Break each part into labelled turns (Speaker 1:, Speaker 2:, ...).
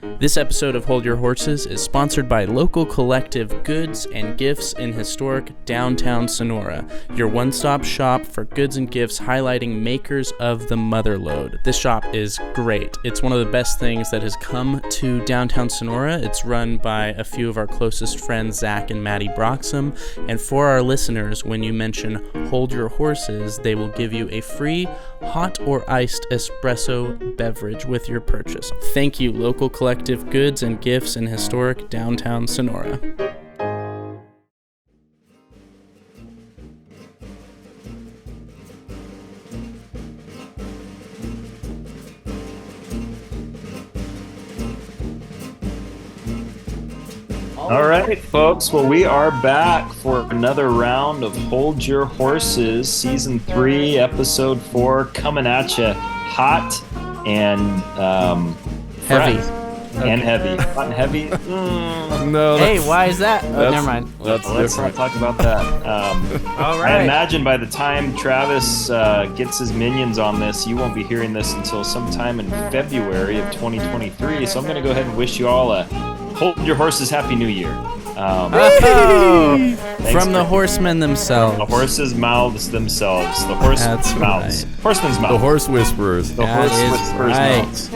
Speaker 1: This episode of Hold Your Horses is sponsored by local collective Goods and Gifts in historic downtown Sonora, your one-stop shop for goods and gifts highlighting makers of the motherlode. This shop is great. It's one of the best things that has come to downtown Sonora. It's run by a few of our closest friends, Zach and Maddie Broxham, and for our listeners, when you mention Hold Your Horses, they will give you a free hot or iced espresso beverage with your purchase. Thank you, local collective Goods and Gifts in historic downtown Sonora.
Speaker 2: All right, folks. Well, we are back for another round of Hold Your Horses, Season 3, Episode 4, coming at you hot and
Speaker 1: Heavy.
Speaker 2: And heavy. Hot and heavy?
Speaker 3: No.
Speaker 1: Hey, why is that? Oh, never mind.
Speaker 2: Let's not talk about that.
Speaker 1: All right.
Speaker 2: I imagine by the time Travis gets his minions on this, you won't be hearing this until sometime in February of 2023. So I'm going to go ahead and wish you all a Hold Your Horses Happy New Year.
Speaker 1: From the horsemen themselves.
Speaker 2: The horses' mouths themselves. The horsemen's mouths.
Speaker 1: Right.
Speaker 2: Horsemen's mouths.
Speaker 3: The horse whisperers.
Speaker 2: The
Speaker 1: That
Speaker 2: horse
Speaker 1: is
Speaker 2: whisperers'
Speaker 1: right.
Speaker 2: mouths.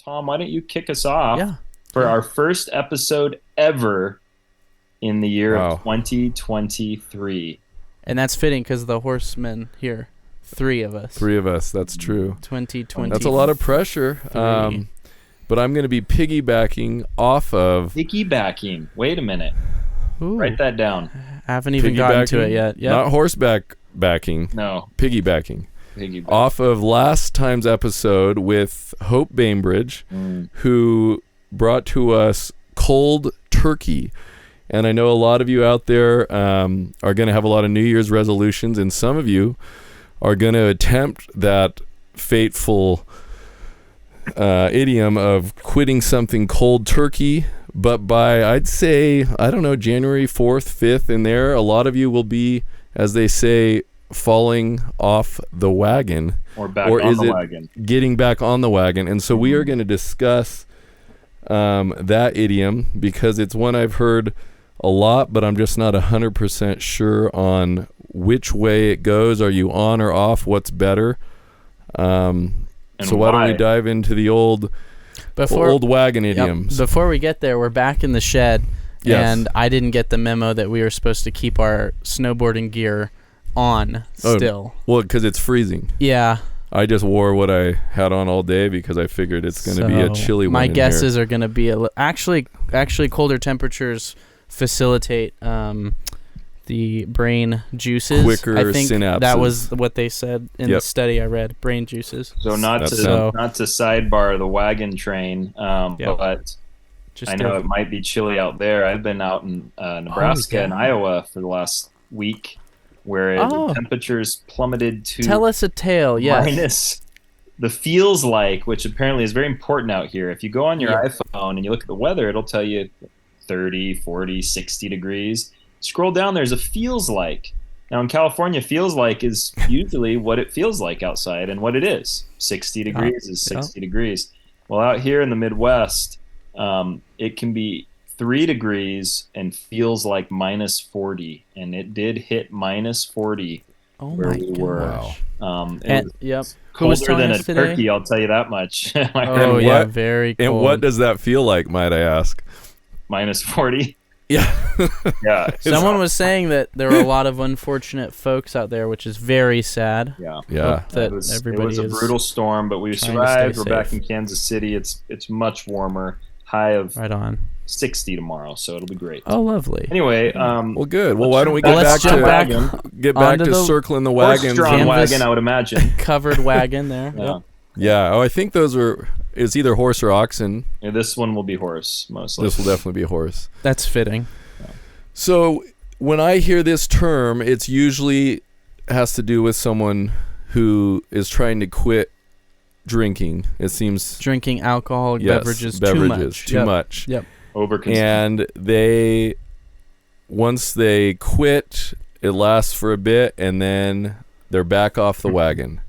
Speaker 2: Tom, why don't you kick us off
Speaker 1: Yeah.
Speaker 2: for our first episode ever in the year of 2023.
Speaker 1: And that's fitting because the horsemen here, three of us.
Speaker 3: That's true.
Speaker 1: 2020.
Speaker 3: That's a lot of pressure. But I'm going to be piggybacking off of...
Speaker 2: Piggybacking. Wait a minute.
Speaker 1: Ooh,
Speaker 2: Write that down.
Speaker 1: I haven't even gotten to it yet. Yep.
Speaker 3: Not horseback backing.
Speaker 2: No.
Speaker 3: Piggybacking.
Speaker 2: Piggyback.
Speaker 3: Off of last time's episode with Hope Bainbridge, who brought to us cold turkey. And I know a lot of you out there are going to have a lot of New Year's resolutions, and some of you are going to attempt that fateful idiom of quitting something cold turkey. But by, I'd say, I don't know, January 4th, 5th in there, a lot of you will be, as they say, falling off the wagon,
Speaker 2: or back on the wagon,
Speaker 3: getting back on the wagon. And so we are going to discuss that idiom because it's one I've heard a lot, but I'm just not 100% sure on which way it goes. Are you on or off? What's better? So why don't we dive into the old wagon idioms?
Speaker 1: Before we get there, we're back in the shed,
Speaker 3: Yes.
Speaker 1: and I didn't get the memo that we were supposed to keep our snowboarding gear on still.
Speaker 3: Well, because it's freezing.
Speaker 1: Yeah.
Speaker 3: I just wore what I had on all day because I figured it's going to be a chilly one.
Speaker 1: My
Speaker 3: in
Speaker 1: guesses
Speaker 3: here.
Speaker 1: are going to be actually colder temperatures facilitate the brain juices.
Speaker 3: Quicker
Speaker 1: I think
Speaker 3: synapses.
Speaker 1: that was what they said in the study I read. Brain juices.
Speaker 2: So not to sidebar the wagon train, but
Speaker 1: Just
Speaker 2: I know it might be chilly out there. I've been out in Nebraska and Iowa for the last week, where the temperatures plummeted to
Speaker 1: tell us a tale. Yes.
Speaker 2: minus the feels like, which apparently is very important out here. If you go on your iPhone and you look at the weather, it'll tell you 30, 40, 60 degrees. Scroll down, there's a feels like. Now in California, feels like is usually what it feels like outside and what it is. 60 degrees is 60 degrees. Well, out here in the Midwest, it can be 3 degrees and feels like minus 40, and it did hit minus 40 where we were. It was colder than a turkey, I'll tell you that much.
Speaker 1: Very cold.
Speaker 3: And what does that feel like, might I ask?
Speaker 2: Minus 40?
Speaker 3: Yeah.
Speaker 2: Yeah.
Speaker 1: Someone was saying that there were a lot of unfortunate folks out there, which is very sad.
Speaker 3: Yeah.
Speaker 2: It was a brutal storm, but we survived. We're back in Kansas City. It's much warmer. High of
Speaker 1: right on
Speaker 2: 60 tomorrow, so it'll be great.
Speaker 1: Oh, lovely.
Speaker 2: Anyway,
Speaker 3: well, good. Well, why don't we get back to circling the wagons?
Speaker 2: Horse-drawn wagon, I would imagine.
Speaker 1: Covered wagon there.
Speaker 2: Yeah.
Speaker 3: Yeah. Oh, I think it's either horse or oxen.
Speaker 2: Yeah, this one will be horse, mostly.
Speaker 3: This will definitely be horse.
Speaker 1: That's fitting.
Speaker 2: Yeah.
Speaker 3: So when I hear this term, it's usually has to do with someone who is trying to quit drinking. It seems
Speaker 1: drinking alcoholic beverages too much. Yep.
Speaker 2: Overconsumption.
Speaker 3: And once they quit, it lasts for a bit, and then they're back off the wagon.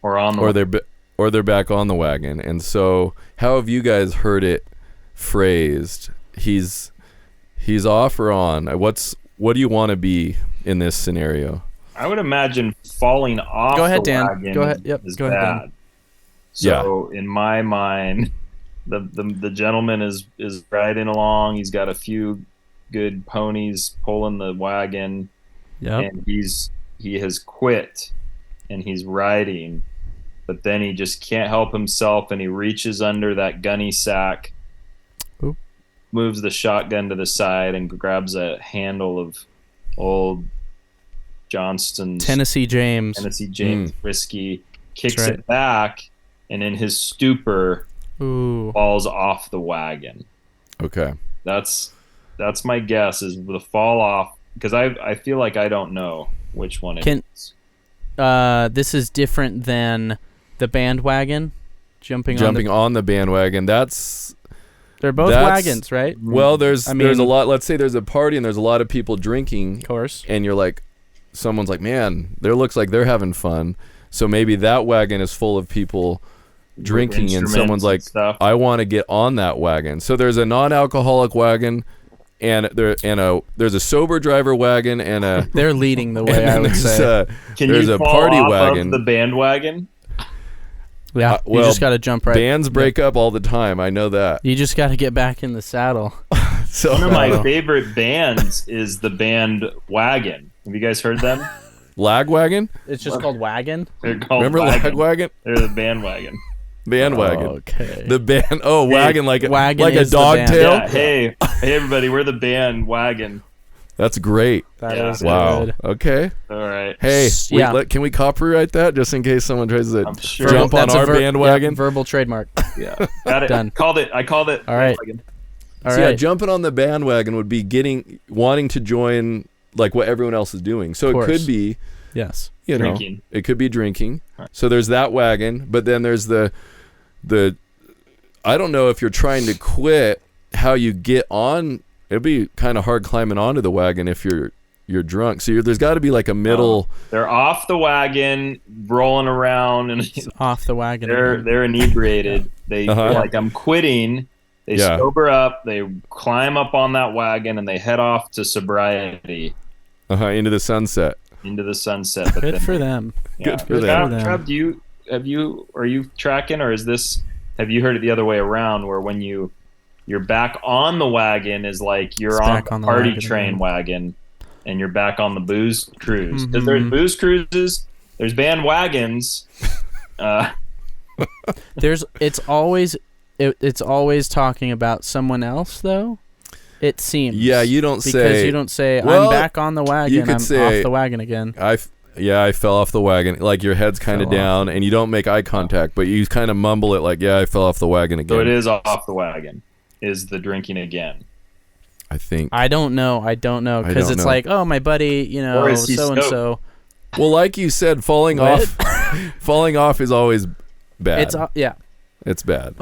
Speaker 2: Or on the
Speaker 3: or they're back on the wagon. And so, how have you guys heard it phrased? He's off or on? What do you want to be in this scenario?
Speaker 2: I would imagine falling off.
Speaker 1: Go ahead,
Speaker 2: the
Speaker 1: Dan.
Speaker 2: wagon
Speaker 1: Go ahead. Yep.
Speaker 2: is
Speaker 1: Go ahead,
Speaker 2: bad.
Speaker 1: Dan.
Speaker 2: So in my mind, the gentleman is riding along. He's got a few good ponies pulling the wagon, and he has quit, and he's riding, but then he just can't help himself, and he reaches under that gunny sack, moves the shotgun to the side, and grabs a handle of old Johnston's
Speaker 1: Tennessee James
Speaker 2: whiskey, kicks it back, and in his stupor falls off the wagon.
Speaker 3: Okay.
Speaker 2: That's my guess, is the fall off, because I feel like I don't know which one it is.
Speaker 1: This is different than the bandwagon jumping
Speaker 3: on the bandwagon.
Speaker 1: They're both wagons, right?
Speaker 3: Well, there's a lot. Let's say there's a party and there's a lot of people drinking.
Speaker 1: Of course.
Speaker 3: And you're like, someone's like, man, there looks like they're having fun. So maybe that wagon is full of people drinking, and someone's like, I want to get on that wagon. So there's a non-alcoholic wagon, and there's a sober driver wagon, and a
Speaker 1: they're leading the way. I would say.
Speaker 2: There's a party wagon. Of the bandwagon.
Speaker 1: Yeah, you just got to jump right.
Speaker 3: Bands break up all the time. I know that.
Speaker 1: You just got to get back in the saddle.
Speaker 2: So one of my favorite bands is the band Wagon. Have you guys heard them?
Speaker 3: Lagwagon?
Speaker 1: It's just called Wagon?
Speaker 2: They're called
Speaker 3: Remember
Speaker 2: Wagon.
Speaker 3: Lagwagon?
Speaker 2: They're the bandwagon.
Speaker 3: Bandwagon.
Speaker 1: Oh, okay.
Speaker 3: The band. Oh, wagon like a
Speaker 1: is
Speaker 3: dog tail.
Speaker 2: Yeah, hey, everybody, we're the band Wagon.
Speaker 3: That's great.
Speaker 1: That is
Speaker 3: wow.
Speaker 1: Good.
Speaker 3: Okay.
Speaker 2: All right.
Speaker 3: Hey, can we copyright that just in case someone tries to
Speaker 2: jump
Speaker 3: on our bandwagon?
Speaker 1: Yeah, verbal trademark.
Speaker 2: Yeah. Got it.
Speaker 1: Done.
Speaker 2: I called it.
Speaker 1: All right.
Speaker 3: All right. Yeah, jumping on the bandwagon would be wanting to join like what everyone else is doing. So it could be
Speaker 2: drinking.
Speaker 3: It could be drinking. Right. So there's that wagon, but then there's the I don't know if you're trying to quit, how you get on. It'd be kind of hard climbing onto the wagon if you're drunk. So there's got to be like a middle.
Speaker 2: They're off the wagon, rolling around, and
Speaker 1: off the wagon.
Speaker 2: They're inebriated. They like, I'm quitting. They sober up. They climb up on that wagon, and they head off to sobriety.
Speaker 3: Into the sunset.
Speaker 1: But good for them.
Speaker 3: Yeah. Good for them.
Speaker 2: Trav, are you tracking, or is this? Have you heard it the other way around, where when you're back on the wagon is like you're on the party train wagon, and you're back on the booze cruise. Because there's booze cruises, there's band wagons.
Speaker 1: It's always talking about someone else, though. It seems.
Speaker 3: Yeah, you don't say.
Speaker 1: I'm back on the wagon.
Speaker 3: You could say,
Speaker 1: off the wagon again.
Speaker 3: I fell off the wagon. Like your head's kind of down, and you don't make eye contact, but you kind of mumble it like, I fell off the wagon again.
Speaker 2: So it is off the wagon. Is the drinking again?
Speaker 3: I think.
Speaker 1: I don't know because it's like, oh, my buddy, so and so.
Speaker 3: Well, like you said, falling off is always bad. It's bad.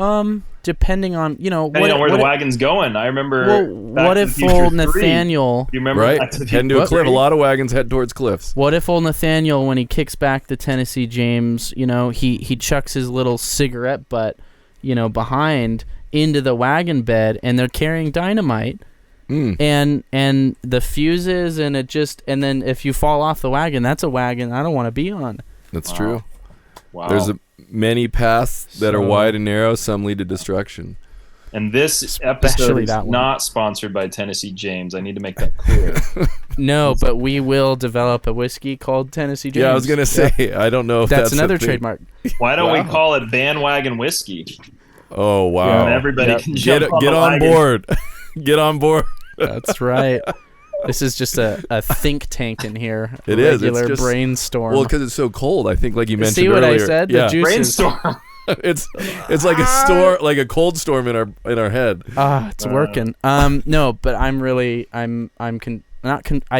Speaker 1: Depending on
Speaker 2: where the wagon's going. I remember.
Speaker 1: What if old Nathaniel?
Speaker 2: You remember?
Speaker 3: Right, heading to a cliff. A lot of wagons head towards cliffs.
Speaker 1: What if old Nathaniel, when he kicks back the Tennessee James, he chucks his little cigarette butt, behind into the wagon bed, and they're carrying dynamite, and the fuses, and then if you fall off the wagon, that's a wagon I don't want to be on.
Speaker 3: That's true. Wow. There's many paths that are wide and narrow. Some lead to destruction.
Speaker 2: And this episode is not sponsored by Tennessee James. I need to make that clear.
Speaker 1: No, but we will develop a whiskey called Tennessee James.
Speaker 3: Yeah, I was going to say, I don't know if that's
Speaker 1: another trademark.
Speaker 2: Why don't we call it bandwagon whiskey?
Speaker 3: Oh, wow.
Speaker 2: And everybody can jump
Speaker 3: get on board. Get on board.
Speaker 1: That's right. This is just a think tank in here.
Speaker 3: It is.
Speaker 1: Regular just brainstorm.
Speaker 3: Well, because it's so cold. I think, like you mentioned
Speaker 1: See what
Speaker 3: earlier.
Speaker 1: I said?
Speaker 3: Yeah.
Speaker 1: The juices.
Speaker 2: Brainstorm.
Speaker 3: it's like a storm, like a cold storm in our head.
Speaker 1: It's working. No, but I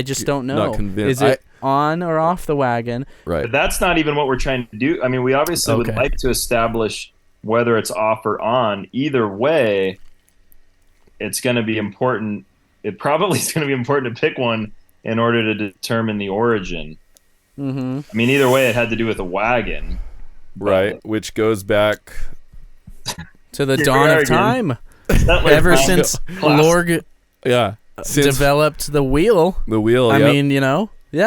Speaker 1: just don't know.
Speaker 3: Not convinced.
Speaker 1: Is it on or off the wagon?
Speaker 3: Right.
Speaker 2: But that's not even what we're trying to do. I mean, we obviously would like to establish whether it's off or on. Either way, it's going to be important. It probably is going to be important to pick one in order to determine the origin. I mean, either way, it had to do with a wagon.
Speaker 3: Right, which goes back
Speaker 1: to the
Speaker 2: Here
Speaker 1: dawn
Speaker 2: we are
Speaker 1: of
Speaker 2: again.
Speaker 1: time.
Speaker 2: Settler
Speaker 1: Ever
Speaker 2: class.
Speaker 1: since
Speaker 2: Class.
Speaker 1: Lorg
Speaker 3: since
Speaker 1: developed the wheel.
Speaker 3: the wheel.
Speaker 1: I
Speaker 3: yep.
Speaker 1: mean, yeah. He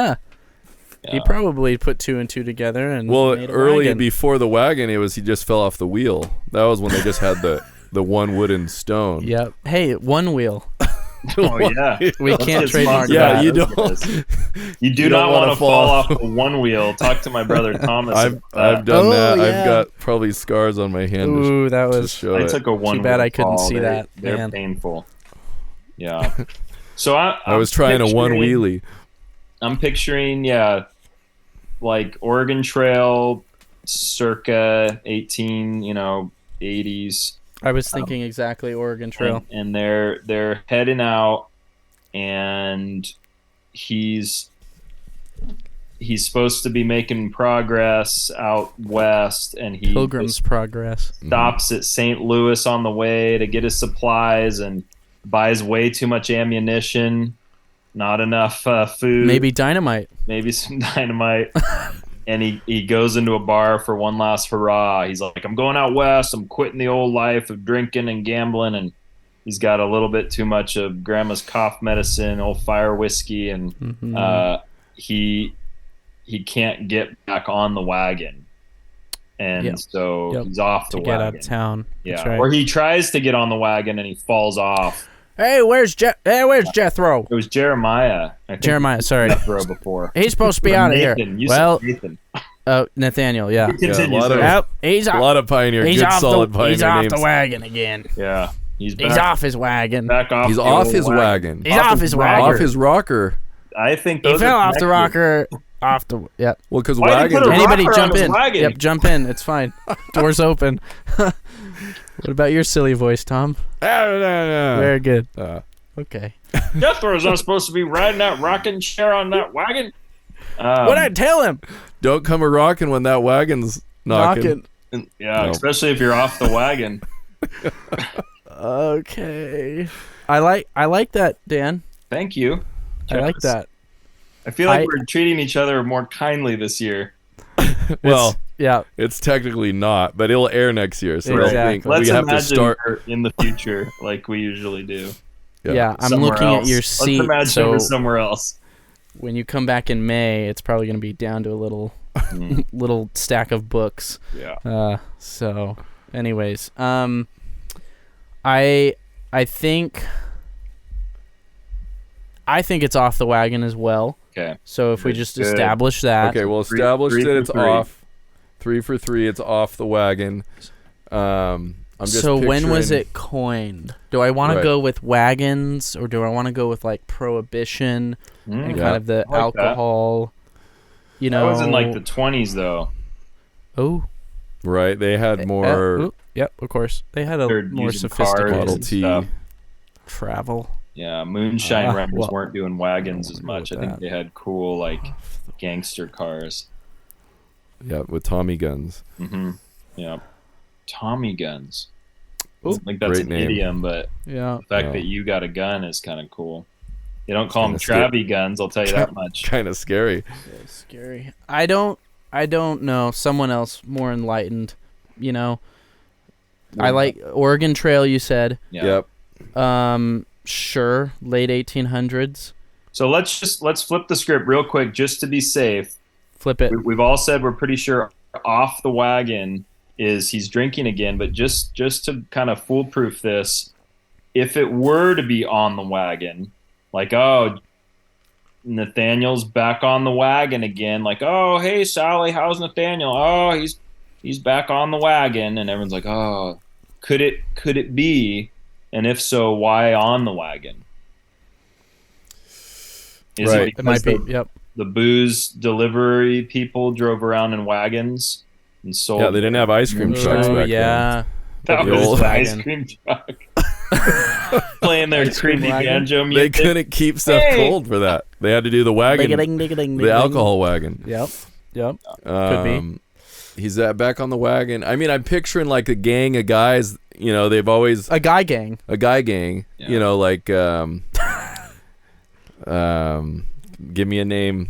Speaker 2: Yeah.
Speaker 1: probably put two and two together and
Speaker 3: Well,
Speaker 1: made a
Speaker 3: early
Speaker 1: wagon.
Speaker 3: before the wagon, he just fell off the wheel. That was when they just had the one wooden stone.
Speaker 1: Yep. Hey, one wheel.
Speaker 2: Oh yeah,
Speaker 1: We
Speaker 2: Let's
Speaker 1: can't
Speaker 2: get
Speaker 1: trademark
Speaker 2: sponsored
Speaker 3: Yeah,
Speaker 2: by
Speaker 3: you
Speaker 2: those
Speaker 3: don't-
Speaker 2: guys. You do
Speaker 3: you
Speaker 2: not
Speaker 3: don't
Speaker 2: want
Speaker 3: wanna
Speaker 2: to fall
Speaker 3: fall
Speaker 2: off the one wheel. Talk to my brother Thomas.
Speaker 3: I've
Speaker 2: about that.
Speaker 3: done
Speaker 1: Oh,
Speaker 3: that.
Speaker 1: yeah.
Speaker 3: I've got probably scars on my hand
Speaker 1: Ooh, that
Speaker 3: to
Speaker 1: was
Speaker 3: show
Speaker 2: I
Speaker 3: it.
Speaker 2: took a one.
Speaker 1: too bad
Speaker 2: wheel
Speaker 1: I couldn't
Speaker 2: fall.
Speaker 1: see that.
Speaker 2: They're
Speaker 1: Man.
Speaker 2: painful. Yeah. So
Speaker 3: I was trying a one wheelie.
Speaker 2: I'm picturing, like Oregon Trail, circa 80s.
Speaker 1: I was thinking exactly Oregon Trail.
Speaker 2: And they're heading out, and he's supposed to be making progress out west, and he
Speaker 1: Pilgrim's
Speaker 2: just
Speaker 1: Progress.
Speaker 2: stops at St. Louis on the way to get his supplies and buys way too much ammunition, not enough food,
Speaker 1: Maybe dynamite.
Speaker 2: maybe some dynamite. And he goes into a bar for one last hurrah. He's like, I'm going out west. I'm quitting the old life of drinking and gambling. And he's got a little bit too much of grandma's cough medicine, old fire whiskey. And he can't get back on the wagon. And
Speaker 1: Yep.
Speaker 2: so
Speaker 1: Yep.
Speaker 2: he's off the
Speaker 1: To
Speaker 2: wagon.
Speaker 1: get out of town.
Speaker 2: Yeah.
Speaker 1: That's right.
Speaker 2: Or he tries to get on the wagon and he falls off.
Speaker 1: Hey, where's Jethro?
Speaker 2: It was Jeremiah. I think
Speaker 1: Jeremiah, sorry.
Speaker 2: Jethro before.
Speaker 1: He's supposed to be out of here.
Speaker 2: Nathan. You
Speaker 1: Well,
Speaker 2: said Nathan.
Speaker 1: Nathaniel, yeah.
Speaker 2: Continue,
Speaker 3: a lot of-
Speaker 2: sir.
Speaker 1: Yep, he's
Speaker 3: A
Speaker 1: off.
Speaker 3: lot of pioneer,
Speaker 1: He's
Speaker 3: good
Speaker 1: off
Speaker 3: solid
Speaker 1: the.
Speaker 3: pioneer
Speaker 1: He's off
Speaker 3: names.
Speaker 1: the wagon again.
Speaker 2: Yeah. He's
Speaker 1: He's
Speaker 2: back,
Speaker 1: off his wagon.
Speaker 2: back off.
Speaker 3: He's
Speaker 2: the
Speaker 3: off
Speaker 2: old
Speaker 3: his wagon.
Speaker 1: He's off his wagon.
Speaker 3: Off his rocker.
Speaker 2: I think
Speaker 1: He
Speaker 2: those
Speaker 1: fell
Speaker 2: are
Speaker 1: off the
Speaker 2: connected.
Speaker 1: rocker. Off the. Yep.
Speaker 3: Well, because
Speaker 2: Why did he
Speaker 3: wagons.
Speaker 2: put a
Speaker 1: Anybody
Speaker 2: rocker on
Speaker 1: jump
Speaker 2: his
Speaker 1: in?
Speaker 2: wagon?
Speaker 1: Yep, jump in. It's fine. Doors open. What about your silly voice, Tom? Very good. Okay.
Speaker 2: Jethro's not supposed to be riding that rocking chair on that wagon.
Speaker 1: What'd I tell him?
Speaker 3: Don't come a rocking when that wagon's knocking.
Speaker 2: Yeah,
Speaker 3: No.
Speaker 2: especially if you're off the wagon.
Speaker 1: Okay. I like that, Dan.
Speaker 2: Thank you.
Speaker 1: I like that.
Speaker 2: I feel like we're treating each other more kindly this year.
Speaker 3: Well,
Speaker 1: Yeah.
Speaker 3: it's technically not, but it'll air next year. So I
Speaker 1: Exactly.
Speaker 3: think
Speaker 2: Let's
Speaker 3: we have to
Speaker 2: imagine
Speaker 3: start.
Speaker 2: we're in the future like we usually do.
Speaker 1: Yeah, I'm
Speaker 2: Somewhere
Speaker 1: looking
Speaker 2: else.
Speaker 1: at your
Speaker 2: Let's
Speaker 1: seat.
Speaker 2: imagine
Speaker 1: So
Speaker 2: we're somewhere else.
Speaker 1: when you come back in May, it's probably going to be down to a little little stack of books.
Speaker 2: Yeah.
Speaker 1: So anyways, I think it's off the wagon as well.
Speaker 2: Okay.
Speaker 1: So if we just
Speaker 2: Good.
Speaker 1: establish that.
Speaker 3: Okay, well,
Speaker 2: Three-
Speaker 3: established
Speaker 2: three
Speaker 3: that
Speaker 2: for
Speaker 3: it's
Speaker 2: three.
Speaker 3: off. 3 for 3, it's off the wagon. I'm just
Speaker 1: So when was
Speaker 3: picturing-
Speaker 1: it coined? Do I want to
Speaker 3: Right.
Speaker 1: go with wagons, or do I want to go with like prohibition and
Speaker 3: Yeah.
Speaker 1: kind of the
Speaker 2: I like that.
Speaker 1: alcohol? You
Speaker 2: That
Speaker 1: know,
Speaker 2: was in like the 20s though.
Speaker 3: Right, they had more
Speaker 1: yep, of course. They had a
Speaker 2: They're
Speaker 1: more
Speaker 2: using cars
Speaker 1: sophisticated
Speaker 3: Model
Speaker 2: and
Speaker 3: T.
Speaker 2: stuff.
Speaker 1: travel.
Speaker 2: Yeah, moonshine runners
Speaker 1: well,
Speaker 2: weren't doing wagons as much. I
Speaker 1: with
Speaker 2: think
Speaker 1: that.
Speaker 2: they had cool like gangster cars.
Speaker 3: Yeah, with Tommy guns.
Speaker 2: Mm-hmm. Yeah, Tommy guns.
Speaker 1: Ooh,
Speaker 2: Like that's
Speaker 3: great
Speaker 2: an
Speaker 3: name.
Speaker 2: idiom, but
Speaker 1: Yeah.
Speaker 2: the fact
Speaker 3: Oh.
Speaker 2: that you got a gun is kind of cool. They don't call them
Speaker 3: Kinda scary.
Speaker 2: Travie guns. I'll tell you that much.
Speaker 3: Kind of scary.
Speaker 1: It's scary. I don't know. Someone else more enlightened, you know. I like Oregon Trail, you said.
Speaker 2: Yeah.
Speaker 3: Yep.
Speaker 1: Sure, late 1800s.
Speaker 2: So let's flip the script real quick just to be safe.
Speaker 1: Flip it.
Speaker 2: We've all said we're pretty sure off the wagon is he's drinking again, but just to kind of foolproof this, if it were to be on the wagon, like, oh, Nathaniel's back on the wagon again, like, oh, hey, Sally, how's Nathaniel? Oh, he's back on the wagon, and everyone's like, oh, could it be? And if so, why on the wagon? Is
Speaker 3: Right.
Speaker 2: it
Speaker 1: It might be.
Speaker 2: because
Speaker 1: Yep.
Speaker 2: the booze delivery people drove around in wagons and sold?
Speaker 3: Yeah, they didn't have ice cream trucks
Speaker 1: Oh
Speaker 3: back
Speaker 1: yeah.
Speaker 2: That
Speaker 3: the
Speaker 2: was
Speaker 3: old
Speaker 2: the ice
Speaker 1: wagon.
Speaker 2: cream truck. Playing their
Speaker 1: Ice cream
Speaker 2: creepy
Speaker 1: wagon.
Speaker 2: banjo
Speaker 3: then. They
Speaker 2: music.
Speaker 3: couldn't keep stuff
Speaker 2: Hey!
Speaker 3: cold for that. They had to do the wagon, the alcohol wagon.
Speaker 1: Yep. Could be.
Speaker 3: He's back on the wagon. I mean, I'm picturing like a gang of guys. You know, they've always
Speaker 1: A guy gang.
Speaker 3: a guy gang.
Speaker 2: Yeah.
Speaker 3: You know, like give me a name.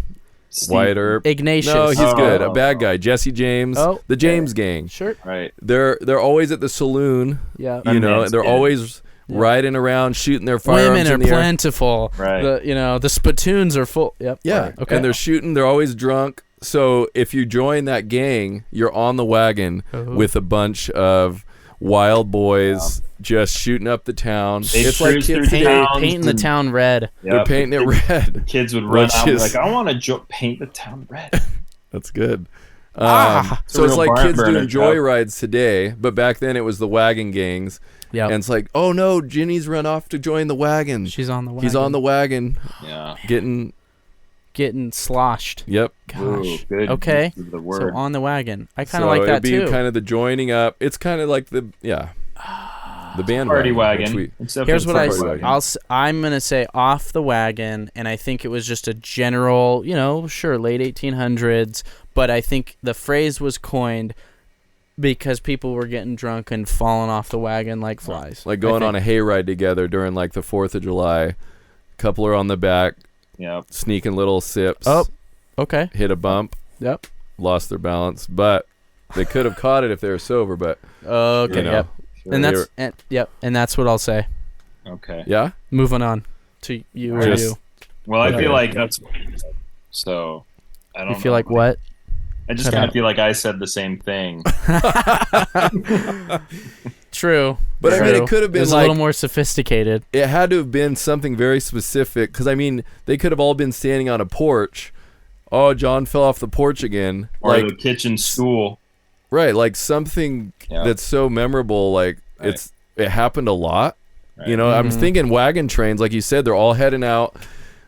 Speaker 3: Wyatt Earp.
Speaker 1: Ignatius.
Speaker 3: No, he's good. A bad guy. Jesse James.
Speaker 1: Oh,
Speaker 3: the James gang.
Speaker 1: Sure.
Speaker 2: Right.
Speaker 3: They're always at the saloon.
Speaker 1: Yeah.
Speaker 3: You know, they're always riding around, shooting their firearms
Speaker 1: Women are
Speaker 3: in the air.
Speaker 1: plentiful.
Speaker 2: Right.
Speaker 1: The spittoons are full. Yep.
Speaker 3: Yeah.
Speaker 1: Right. Okay.
Speaker 3: And they're shooting. They're always drunk. So if you join that gang, you're on the wagon with a bunch of wild boys just shooting up the town.
Speaker 2: It's like kids
Speaker 1: painting the town red.
Speaker 3: They're painting it red.
Speaker 2: Kids would run out and be like, I want to paint the town red.
Speaker 3: That's good.
Speaker 2: It's
Speaker 3: so it's like kids
Speaker 2: burner
Speaker 3: doing joyrides today, but back then it was the wagon gangs.
Speaker 1: Yeah.
Speaker 3: And it's like, oh no, Ginny's run off to join the wagon.
Speaker 1: She's on the wagon.
Speaker 3: He's on the wagon.
Speaker 2: Yeah.
Speaker 1: Getting sloshed.
Speaker 3: Yep.
Speaker 1: Gosh.
Speaker 2: Ooh, good.
Speaker 1: Okay.
Speaker 2: The word.
Speaker 1: So on the wagon. I kind of like that
Speaker 3: too. It'd
Speaker 1: too.
Speaker 3: be kind of the joining up. It's kind of like the band
Speaker 2: Party wagon.
Speaker 1: Here's what I'm gonna say off the wagon, and I think it was just a general, late 1800s, but I think the phrase was coined because people were getting drunk and falling off the wagon like flies.
Speaker 3: Like going on a hayride together during like the 4th of July. Couple are on the back.
Speaker 2: Yep.
Speaker 3: Sneaking little sips.
Speaker 1: Oh, okay.
Speaker 3: Hit a bump.
Speaker 1: Yep.
Speaker 3: Lost their balance, but they could have caught it if they were sober. But
Speaker 1: okay. Yep.
Speaker 2: Sure.
Speaker 1: And that's what I'll say.
Speaker 2: Okay.
Speaker 3: Yeah.
Speaker 1: Moving on to you or you.
Speaker 2: Well, I feel like that's so. I don't.
Speaker 1: You feel like what?
Speaker 2: I just kind of feel like I said the same thing.
Speaker 1: True.
Speaker 3: But I mean, it could have been
Speaker 1: a little more sophisticated.
Speaker 3: It had to have been something very specific, because I mean, they could have all been standing on a porch. Oh, John fell off the porch again.
Speaker 2: Or the kitchen stool.
Speaker 3: Right, like something that's so memorable. Like it happened a lot. Right. I'm thinking wagon trains, like you said, they're all heading out.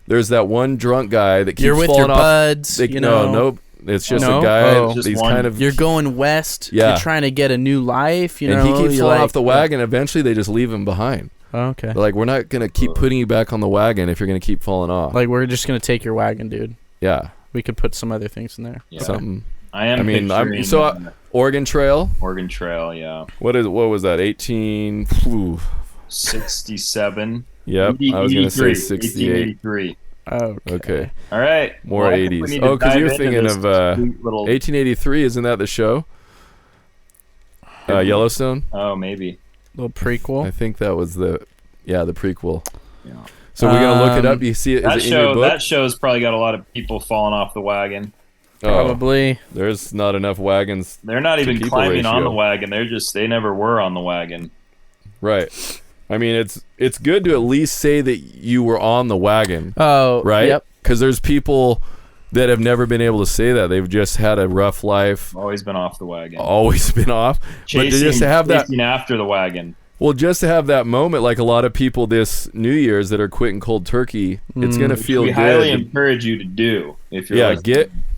Speaker 3: There's that one drunk guy that keeps
Speaker 1: You're with
Speaker 3: falling
Speaker 1: your
Speaker 3: off.
Speaker 1: buds.
Speaker 3: Nope. It's just a guy. He's kind of.
Speaker 1: You're going west.
Speaker 3: Yeah.
Speaker 1: You're trying to get a new life.
Speaker 3: And he keeps falling off the wagon. Eventually, they just leave him behind.
Speaker 1: Okay.
Speaker 3: They're like, we're not gonna keep putting you back on the wagon if you're gonna keep falling off.
Speaker 1: Like, we're just gonna take your wagon, dude.
Speaker 3: Yeah.
Speaker 1: We could put some other things in there.
Speaker 2: Yeah.
Speaker 3: Something.
Speaker 2: Oregon
Speaker 3: Trail.
Speaker 2: Oregon Trail. Yeah.
Speaker 3: What was that?
Speaker 2: 67.
Speaker 3: Yep. I was gonna say 68.
Speaker 2: 1883.
Speaker 3: Okay.
Speaker 2: All right.
Speaker 3: More 80s. Oh, because you're thinking of 1883. Isn't that the show? Yellowstone.
Speaker 2: Oh, maybe.
Speaker 1: Little prequel.
Speaker 3: I think that was the prequel. Yeah. So we're gonna look it up. You see it? Is it in your book?
Speaker 2: That show's probably got a lot of people falling off the wagon.
Speaker 1: Probably.
Speaker 3: There's not enough wagons.
Speaker 2: They're not even climbing on the wagon. They never were on the wagon.
Speaker 3: Right. I mean, it's good to at least say that you were on the wagon.
Speaker 1: Oh,
Speaker 3: right.
Speaker 1: Yep.
Speaker 3: Because there's people that have never been able to say that. They've just had a rough life.
Speaker 2: Always been off the wagon.
Speaker 3: Always been off.
Speaker 2: Chasing,
Speaker 3: but to just to have that
Speaker 2: after the wagon.
Speaker 3: Well, just to have that moment, like a lot of people this New Year's that are quitting cold turkey, it's gonna feel good.
Speaker 2: We highly encourage you to do if you're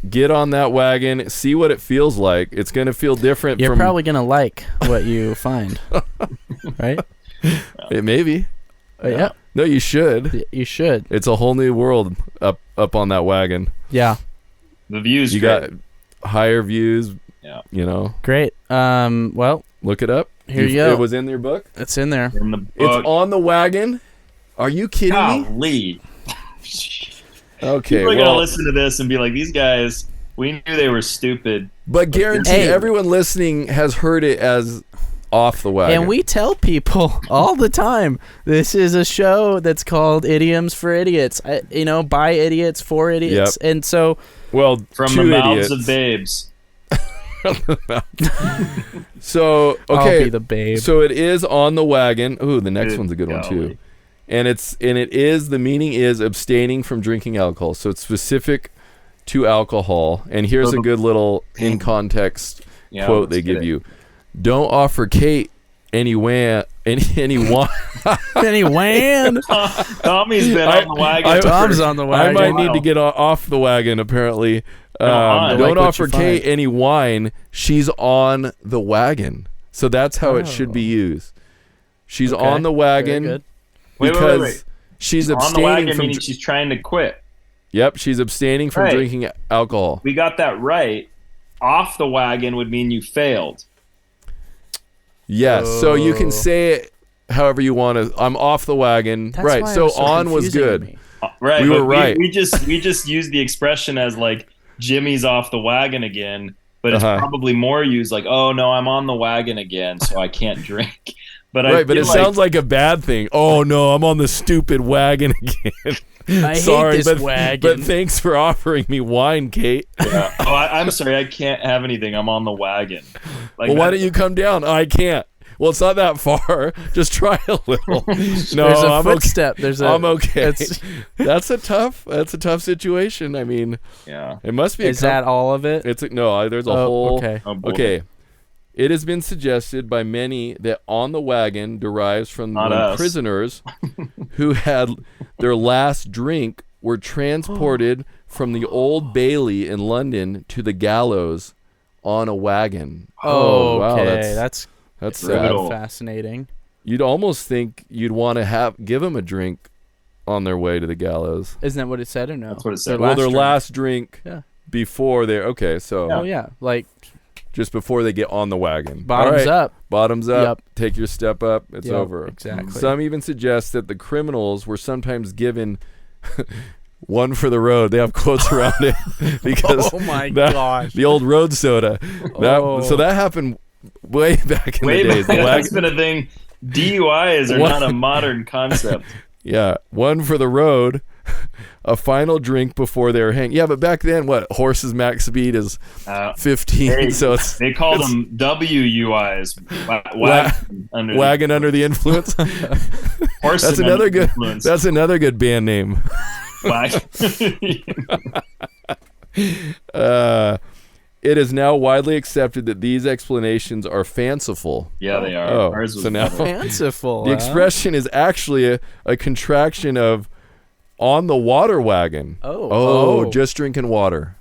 Speaker 3: get on that wagon, see what it feels like. It's gonna feel different.
Speaker 1: You're probably gonna like what you find, right?
Speaker 3: Maybe.
Speaker 1: Yeah.
Speaker 3: No, you should.
Speaker 1: You should.
Speaker 3: It's a whole new world up on that wagon.
Speaker 1: Yeah.
Speaker 2: The views.
Speaker 3: You got higher views.
Speaker 2: Yeah.
Speaker 1: Great. Well,
Speaker 3: look it up.
Speaker 1: Here you go.
Speaker 3: It was in your book?
Speaker 1: It's in there.
Speaker 2: In the book.
Speaker 3: It's on the wagon? Are you kidding
Speaker 2: me?
Speaker 3: Okay.
Speaker 2: People are going to listen to this and be like, these guys, we knew they were stupid.
Speaker 3: But guarantee everyone listening has heard it as off the wagon.
Speaker 1: And we tell people all the time, this is a show that's called Idioms for Idiots. By idiots, for idiots.
Speaker 3: Yep.
Speaker 1: And so...
Speaker 3: Well,
Speaker 2: from the mouths of babes.
Speaker 3: So
Speaker 1: I'll be the babe.
Speaker 3: So it is on the wagon. Ooh, the next one's a good one too. And the meaning is abstaining from drinking alcohol. So it's specific to alcohol. And here's a good little in context quote they give you. Don't offer Kate any wine.
Speaker 1: Any wine?
Speaker 2: Tommy's been on the wagon.
Speaker 1: Tom's on the wagon.
Speaker 3: I might need to get off the wagon apparently. Don't offer Kate any wine. She's on the wagon. So that's how it should be used. She's on the wagon because she's abstaining
Speaker 2: on the wagon,
Speaker 3: from.
Speaker 2: Meaning she's trying to quit.
Speaker 3: Yep, she's abstaining from drinking alcohol.
Speaker 2: We got that right. Off the wagon would mean you failed.
Speaker 3: Yes, so you can say it however you want to. I'm off the wagon.
Speaker 1: That's
Speaker 3: right.
Speaker 1: why
Speaker 3: So
Speaker 1: it was so
Speaker 3: on was
Speaker 1: confusing to
Speaker 3: good.
Speaker 1: me.
Speaker 2: Right.
Speaker 3: We were right.
Speaker 2: We just use the expression as like Jimmy's off the wagon again, but it's probably more used like, oh no, I'm on the wagon again, so I can't drink. But
Speaker 3: Right, but it sounds like a bad thing. Oh no, I'm on the stupid wagon again.
Speaker 1: I
Speaker 3: Sorry,
Speaker 1: hate this wagon.
Speaker 3: But thanks for offering me wine, Kate.
Speaker 2: Yeah. Oh, I'm sorry, I can't have anything. I'm on the wagon. Like,
Speaker 3: well, why don't you come down? I can't. Well, it's not that far. Just try a little. No,
Speaker 1: there's a
Speaker 3: I'm
Speaker 1: footstep.
Speaker 3: Okay. I'm okay. That's a tough situation. I mean,
Speaker 2: yeah.
Speaker 3: It must be.
Speaker 1: Is that all of it?
Speaker 3: No. There's a whole.
Speaker 1: Okay.
Speaker 3: Okay. It has been suggested by many that on the wagon derives from when prisoners who had their last drink were transported from the Old Bailey in London to the gallows on a wagon.
Speaker 1: Oh, wow.
Speaker 3: Okay.
Speaker 1: That's
Speaker 3: sad.
Speaker 1: Fascinating.
Speaker 3: You'd almost think you'd want to give them a drink on their way to the gallows.
Speaker 1: Isn't that what it said or no?
Speaker 2: That's what it said.
Speaker 3: Their last drink before they're okay. So
Speaker 1: oh yeah, like
Speaker 3: just before they get on the wagon.
Speaker 1: Bottoms up.
Speaker 3: Bottoms up.
Speaker 1: Yep.
Speaker 3: Take your step up. It's over.
Speaker 1: Exactly.
Speaker 3: Some even suggest that the criminals were sometimes given one for the road. They have quotes around it because
Speaker 1: oh my gosh,
Speaker 3: the old road soda. So that happened way back in the days.
Speaker 2: That's been a thing. DUIs are not a modern concept.
Speaker 3: Yeah, one for the road, a final drink before they were hanged. Yeah, but back then, horses' max speed is 15. So
Speaker 2: they called them WUIs.
Speaker 3: Wagon under the influence. That's another good. Influence. That's another good band name. It is now widely accepted that these explanations are fanciful.
Speaker 2: Yeah, they are.
Speaker 3: Oh, so now
Speaker 1: fanciful.
Speaker 3: The expression is actually a contraction of "on the water wagon." Oh, just drinking water.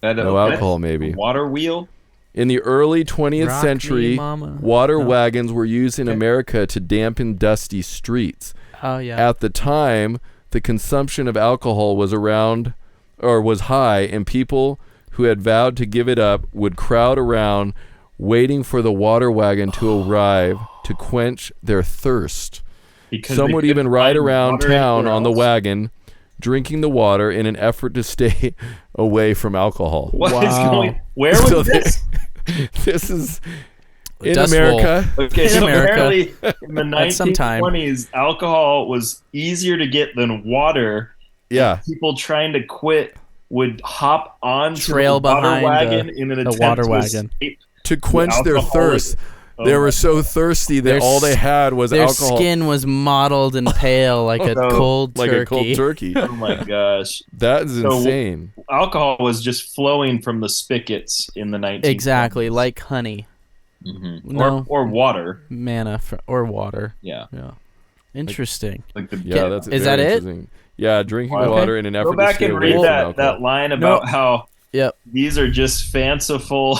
Speaker 3: No alcohol, maybe.
Speaker 2: Water wheel.
Speaker 3: In the early 20th century, water wagons were used in America to dampen dusty streets.
Speaker 1: Oh yeah.
Speaker 3: At the time, the consumption of alcohol was high, and people who had vowed to give it up would crowd around waiting for the water wagon to arrive to quench their thirst. Some would even ride around town on the wagon drinking the water in an effort to stay away from alcohol.
Speaker 2: What is going? Where was this?
Speaker 3: This is in America.
Speaker 2: Okay, so apparently in the 1920s, alcohol was easier to get than water.
Speaker 3: Yeah.
Speaker 2: People trying to quit would hop onto
Speaker 1: the
Speaker 2: water wagon in an attempt
Speaker 3: to quench their thirst. They were so thirsty that all they had was alcohol.
Speaker 1: Their skin was mottled and pale like a cold turkey.
Speaker 2: Oh my gosh.
Speaker 3: That is insane.
Speaker 2: Alcohol was just flowing from the spigots in the 1920s.
Speaker 1: Exactly, like honey.
Speaker 2: Mm-hmm. No, or water.
Speaker 1: Manna or water.
Speaker 2: Yeah.
Speaker 1: Interesting.
Speaker 3: That's
Speaker 1: is that it?
Speaker 3: Yeah, drinking water in an effort to stay away from alcohol.
Speaker 2: Go back and read that line about how these are just fanciful,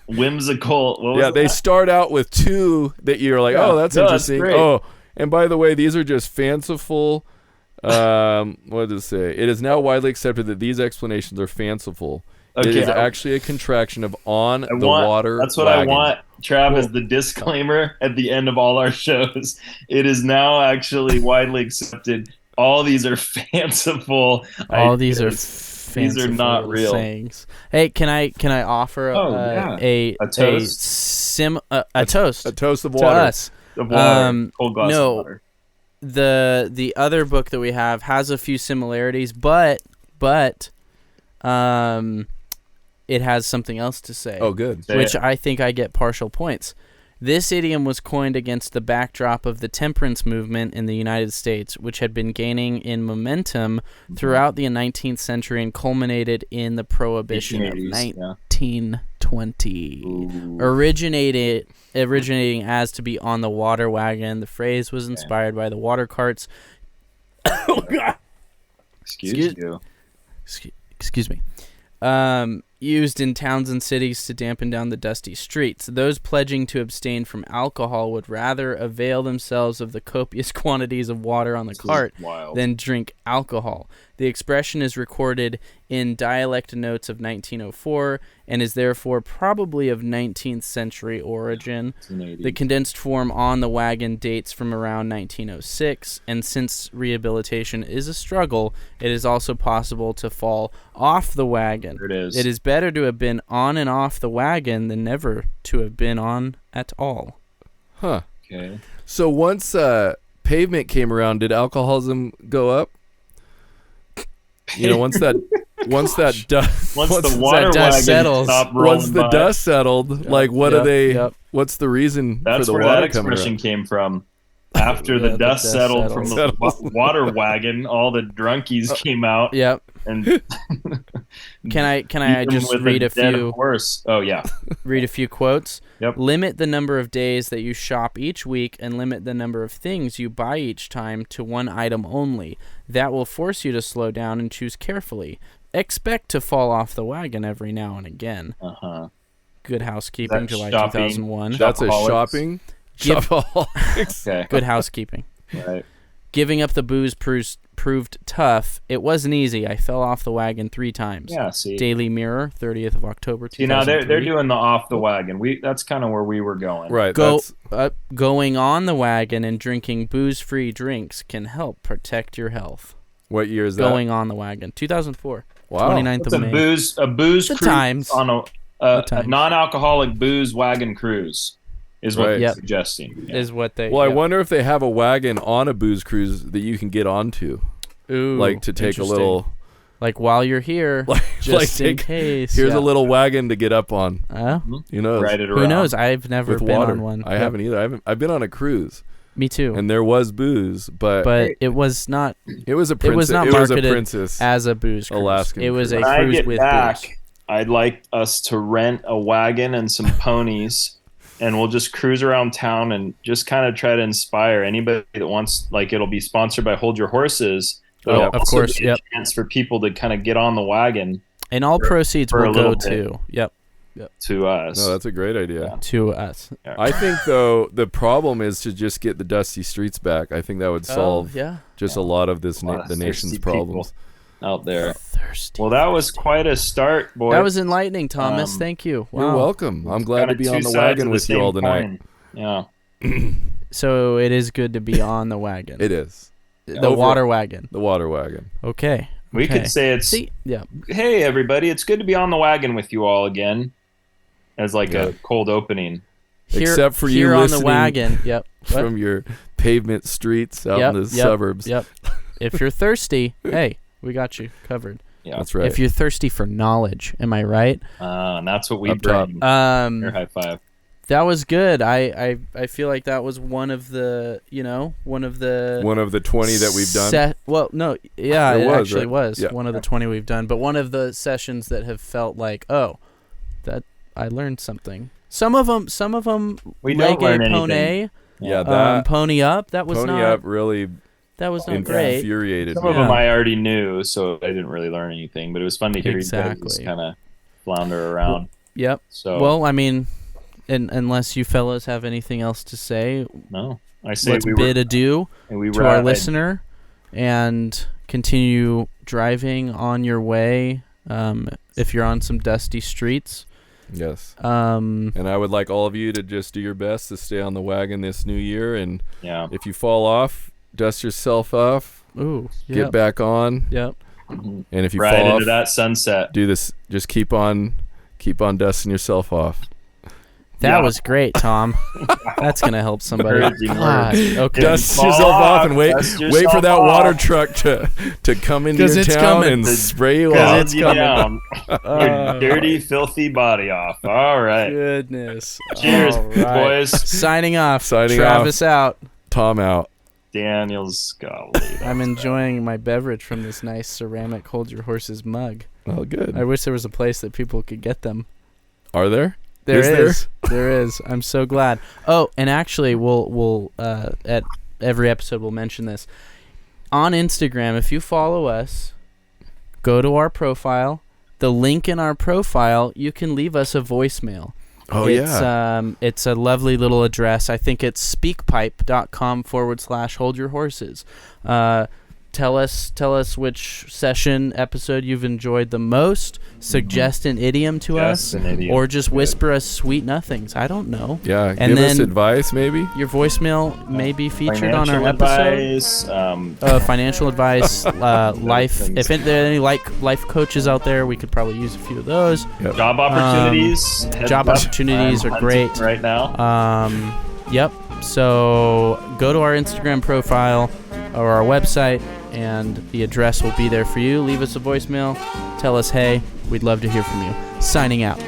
Speaker 2: whimsical.
Speaker 3: They start out with two that you're like, that's interesting. That's and by the way, these are just fanciful. What does it say? It is now widely accepted that these explanations are fanciful. Okay, it is actually a contraction of water.
Speaker 2: That's what wagon. I want, Trav, as the disclaimer at the end of all our shows. It is now actually widely accepted. All these are fanciful.
Speaker 1: These are not real sayings. Hey, can I offer a toast? A toast.
Speaker 3: A toast of
Speaker 1: water
Speaker 3: to
Speaker 1: us.
Speaker 2: Of water. Cold glass of water.
Speaker 1: The other book that we have has a few similarities, but it has something else to say.
Speaker 3: Oh, good.
Speaker 1: Which I think I get partial points. This idiom was coined against the backdrop of the temperance movement in the United States, which had been gaining in momentum throughout the 19th century and culminated in the Prohibition of 1920. Originating as to be on the water wagon. The phrase was inspired by the water carts.
Speaker 2: Excuse me.
Speaker 1: used in towns and cities to dampen down the dusty streets. Those pledging to abstain from alcohol would rather avail themselves of the copious quantities of water on the cart than drink alcohol. The expression is recorded in dialect notes of 1904 and is therefore probably of 19th century origin. The condensed form on the wagon dates from around 1906, and since rehabilitation is a struggle, it is also possible to fall off the wagon.
Speaker 2: There it is.
Speaker 1: It is better to have been on and off the wagon than never to have been on at all.
Speaker 3: Huh.
Speaker 2: Okay.
Speaker 3: So once pavement came around, did alcoholism go up? You know, once the
Speaker 2: water wagon
Speaker 1: settles,
Speaker 2: stopped rolling
Speaker 3: once the
Speaker 2: by,
Speaker 3: dust settled, like what are they? What's the reason
Speaker 2: that's
Speaker 3: for the
Speaker 2: where
Speaker 3: water
Speaker 2: that expression
Speaker 3: coming
Speaker 2: came from. After the dust settled from the
Speaker 3: Settled.
Speaker 2: water wagon, all the drunkies came out.
Speaker 1: Yep.
Speaker 2: And
Speaker 1: Can I just read a few?
Speaker 2: Horse. Oh yeah.
Speaker 1: Read a few quotes.
Speaker 2: Yep.
Speaker 1: Limit the number of days that you shop each week, and limit the number of things you buy each time to one item only. That will force you to slow down and choose carefully. Expect to fall off the wagon every now and again. Good Housekeeping, July 2001.
Speaker 3: That's a shopping.
Speaker 2: Okay.
Speaker 1: Good Housekeeping.
Speaker 2: Right.
Speaker 1: Giving up the booze proved tough. It wasn't easy. I fell off the wagon 3 times.
Speaker 2: Yeah. See.
Speaker 1: Daily Mirror, 30th of October, 2003.
Speaker 2: See, now they're doing the off the wagon. That's kind of where we were going.
Speaker 3: Right.
Speaker 1: Going on the wagon and drinking booze-free drinks can help protect your health.
Speaker 3: What year is that?
Speaker 1: Going on the wagon, 2004.
Speaker 3: Wow.
Speaker 1: 29th
Speaker 2: It's
Speaker 1: of May.
Speaker 2: a booze
Speaker 1: The
Speaker 2: cruise
Speaker 1: times.
Speaker 2: on a non-alcoholic booze wagon cruise is what
Speaker 3: Right.
Speaker 2: they're suggesting. Yeah.
Speaker 1: Is what they.
Speaker 3: Well, I wonder if they have a wagon on a booze cruise that you can get onto,
Speaker 1: Ooh,
Speaker 3: like to take a little.
Speaker 1: Like while you're here, just in case.
Speaker 3: Here's a little wagon to get up on. You know,
Speaker 2: Ride it around.
Speaker 1: Who knows? I've never
Speaker 3: with
Speaker 1: been
Speaker 3: water.
Speaker 1: on one.
Speaker 3: I haven't either. I've been on a cruise.
Speaker 1: Me too.
Speaker 3: And there was booze, but
Speaker 1: it was not.
Speaker 3: It was a princess.
Speaker 1: It was not marketed as a booze cruise.
Speaker 3: Alaskan
Speaker 1: it was
Speaker 3: cruise.
Speaker 1: a
Speaker 2: When I
Speaker 1: cruise
Speaker 2: get
Speaker 1: with
Speaker 2: back,
Speaker 1: booze.
Speaker 2: I'd like us to rent a wagon and some ponies, and we'll just cruise around town and just kind of try to inspire anybody that wants. Like, it'll be sponsored by Hold Your Horses. But it'll
Speaker 1: of
Speaker 2: also
Speaker 1: course,
Speaker 2: be a chance for people to kind of get on the wagon.
Speaker 1: And all proceeds
Speaker 2: for
Speaker 1: will
Speaker 2: a
Speaker 1: go
Speaker 2: little
Speaker 1: to
Speaker 2: to us.
Speaker 3: No, that's a great idea.
Speaker 1: to us.
Speaker 3: I think though the problem is to just get the dusty streets back. I think that would solve just a lot of this the nation's
Speaker 2: thirsty
Speaker 3: problems
Speaker 2: out there.
Speaker 1: Thirsty.
Speaker 2: Well, that was quite a start, boy.
Speaker 1: That was enlightening, Thomas. Thank you. Wow.
Speaker 3: You're welcome. I'm glad to be on the wagon with you all tonight.
Speaker 2: Yeah.
Speaker 1: So it is good to be on the wagon.
Speaker 3: It is.
Speaker 1: The water wagon.
Speaker 3: The water wagon.
Speaker 1: Okay.
Speaker 2: We could say it's. Hey, everybody! It's good to be on the wagon with you all again, as like a cold opening.
Speaker 3: Except for you
Speaker 1: here on
Speaker 3: listening
Speaker 1: the wagon. Yep.
Speaker 3: from your pavement streets out in the suburbs.
Speaker 1: Yep. If you're thirsty, hey, we got you covered.
Speaker 2: Yeah,
Speaker 3: that's right.
Speaker 1: If you're thirsty for knowledge, am I right?
Speaker 2: And that's what we
Speaker 3: Up top.
Speaker 2: bring. Your high five.
Speaker 1: That was good. I feel like that was one of the 20
Speaker 3: that we've done.
Speaker 1: It actually was
Speaker 3: Yeah.
Speaker 1: one of the 20 we've done, but one of the sessions that have felt like, that I learned something. Some of them
Speaker 2: we don't learn anything.
Speaker 1: Pony.
Speaker 3: Yeah, that
Speaker 1: Pony Up. That was
Speaker 3: Pony
Speaker 1: not.
Speaker 3: Up really.
Speaker 1: That was not great.
Speaker 3: Infuriated
Speaker 2: Some
Speaker 3: me.
Speaker 2: of them I already knew, so I didn't really learn anything. But it was fun to hear you guys just kind of flounder around.
Speaker 1: Yep.
Speaker 2: So
Speaker 1: well, I mean, unless you fellas have anything else to say,
Speaker 2: no. I say
Speaker 1: let's bid adieu to our listener and continue driving on your way. If you're on some dusty streets.
Speaker 3: Yes. And I would like all of you to just do your best to stay on the wagon this new year. And if you fall off, dust yourself off.
Speaker 1: Ooh.
Speaker 3: Get back on.
Speaker 1: Yep.
Speaker 2: Mm-hmm.
Speaker 3: And if you
Speaker 2: right
Speaker 3: fall
Speaker 2: into
Speaker 3: off,
Speaker 2: that sunset.
Speaker 3: do this. Just keep on dusting yourself off.
Speaker 1: That was great, Tom. That's gonna help somebody.
Speaker 3: Okay. Dust yourself off and wait for that water truck to come into your town and spray you off.
Speaker 2: It's coming. Your dirty, filthy body off. All right.
Speaker 1: Goodness.
Speaker 2: Cheers, boys.
Speaker 1: Signing off.
Speaker 3: Signing
Speaker 1: Travis out.
Speaker 3: Tom out.
Speaker 2: Daniel's Scott.
Speaker 1: I'm enjoying my beverage from this nice ceramic Hold Your Horses mug.
Speaker 3: Oh, good.
Speaker 1: I wish there was a place that people could get them.
Speaker 3: Are there?
Speaker 1: There is. I'm so glad. Oh, and actually, we'll at every episode we'll mention this. On Instagram, if you follow us, go to our profile, the link in our profile, you can leave us a voicemail. It's a lovely little address. I think it's speakpipe.com/holdyourhorses. Tell us which session episode you've enjoyed the most. Suggest an idiom to us, or just whisper us sweet nothings. I don't know.
Speaker 3: Yeah,
Speaker 1: and
Speaker 3: give us advice maybe.
Speaker 1: Your voicemail may be featured on our episode. Financial advice, life. If there are any life coaches out there, we could probably use a few of those.
Speaker 2: Yep. Job opportunities.
Speaker 1: Job opportunities are great
Speaker 2: right now.
Speaker 1: Yep. So go to our Instagram profile or our website, and the address will be there for you. Leave us a voicemail. Tell us, hey, we'd love to hear from you. Signing out.